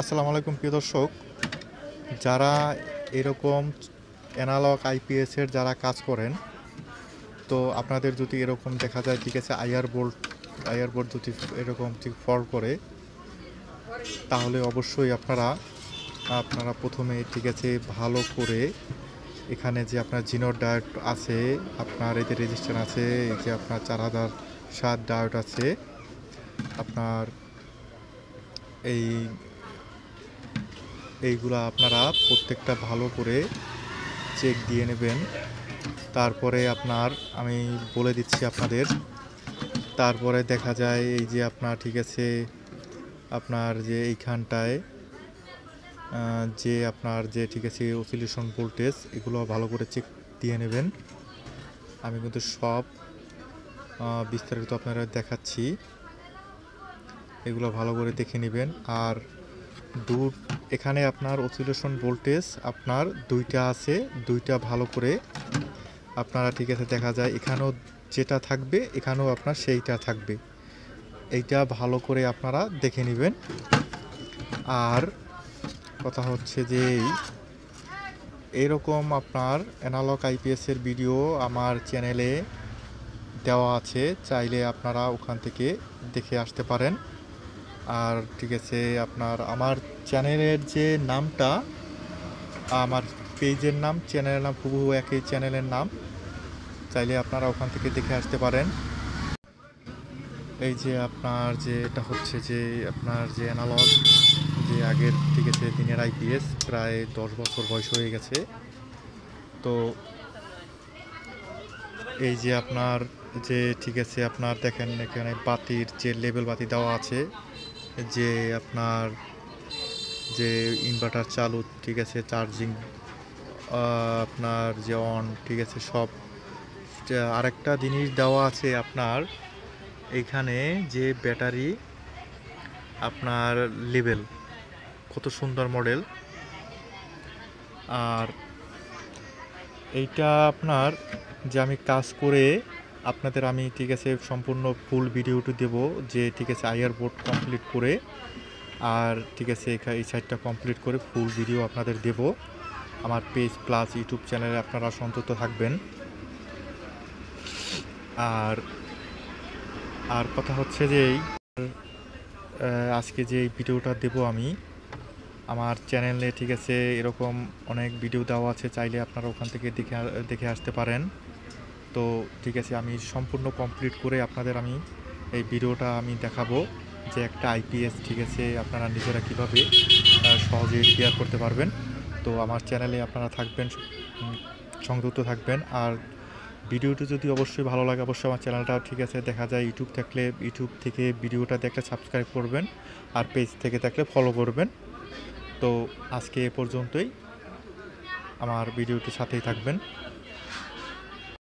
আসসালামু আলাইকুম প্রিয় দর্শক, যারা এরকম অ্যানালগ আইপিএসের যারা কাজ করেন, তো আপনাদের যদি এরকম দেখা যায়, ঠিক আছে, আইআর বোর্ড যদি এরকম ঠিক ফল্ট করে, তাহলে অবশ্যই আপনারা প্রথমে, ঠিক আছে, ভালো করে এখানে যে আপনার জিনোর ডায়োড আছে, আপনার এই যে রেজিস্ট্যান্স আছে, এই যে আপনার 4007 ডায়োড আছে, আপনার এইগুলা আপনারা প্রত্যেকটা ভালো করে চেক দিয়ে নেবেন। তারপরে আমি বলে দিচ্ছি আপনাদের। তারপরে দেখা যায় এই যে আপনার, ঠিক আছে, আপনার যে এইখানটায় যে ঠিক আছে অসিলেশন ভোল্টেজ, এগুলো ভালো করে চেক দিয়ে নেবেন। আমি কিন্তু সব বিস্তারিত আপনারা দেখাচ্ছি, এগুলো ভালো করে দেখে নেবেন। আর এখানে আপনার অসিলেশন ভোল্টেজ আপনার দুইটা আছে, দুইটা ভালো করে আপনারা, ঠিক আছে, দেখা যায় এখানেও যেটা থাকবে, এখানেও আপনার সেইটা থাকবে, এইটা ভালো করে আপনারা দেখে নেবেন। আর কথা হচ্ছে যে এইরকম আপনার অ্যানালগ আইপিএসের ভিডিও আমার চ্যানেলে দেওয়া আছে, চাইলে আপনারা ওখান থেকে দেখে আসতে পারেন। আর ঠিক আছে, আমার চ্যানেলের যে নামটা, আমার পেজের নাম, চ্যানেলের নাম হুবহু একই চ্যানেলের নাম, চাইলে আপনারা ওখান থেকে দেখে আসতে পারেন। এই যে আপনার যে এটা হচ্ছে যে আপনার যে অ্যানালগ যে আগের, ঠিক আছে, দিনের আইপিএস, প্রায় 10 বছর বয়স হয়ে গেছে। তো এই যে আপনার যে, ঠিক আছে, আপনার দেখেন এখানে বাতির যে লেবেল বাতি দেওয়া আছে, যে আপনার যে ইনভার্টার চালু, ঠিক আছে, চার্জিং আপনার যে অন, ঠিক আছে, সব। আরেকটা জিনিস দেওয়া আছে আপনার এইখানে, যে ব্যাটারি আপনার লেবেল, কত সুন্দর মডেল। আর এইটা আপনার যে আমি কাজ করে আপনাদের আমি, ঠিক আছে, সম্পূর্ণ ফুল ভিডিওটি দেব, যে ঠিক আছে আইআর বোর্ড কমপ্লিট করে, আর ঠিক আছে এই সাইডটা কমপ্লিট করে ফুল ভিডিও আপনাদের দেব আমার পেজ প্লাস ইউটিউব চ্যানেলে, আপনারা সংযুক্ত থাকবেন। আর আর কথা হচ্ছে যে আজকে যে ভিডিওটা দেব আমি আমার চ্যানেলে, ঠিক আছে, এরকম অনেক ভিডিও দেওয়া আছে, চাইলে আপনারা ওখান থেকে দেখে আসতে পারেন। তো ঠিক আছে, আমি সম্পূর্ণ কমপ্লিট করে আপনাদের আমি এই ভিডিওটা আমি দেখাবো, যে একটা আইপিএস, ঠিক আছে, আপনারা নিজেরা কীভাবে সহজে রিপেয়ার করতে পারবেন। তো আমার চ্যানেলে আপনারা থাকবেন, সংযুক্ত থাকবেন। আর ভিডিওটি যদি অবশ্যই ভালো লাগে, অবশ্যই আমার চ্যানেলটা, ঠিক আছে, দেখা যায় ইউটিউব থাকলে ইউটিউব থেকে ভিডিওটা দেখলে সাবস্ক্রাইব করবেন, আর পেজ থেকে থাকলে ফলো করবেন। তো আজকে এ পর্যন্তই, আমার ভিডিওটির সাথেই থাকবেন।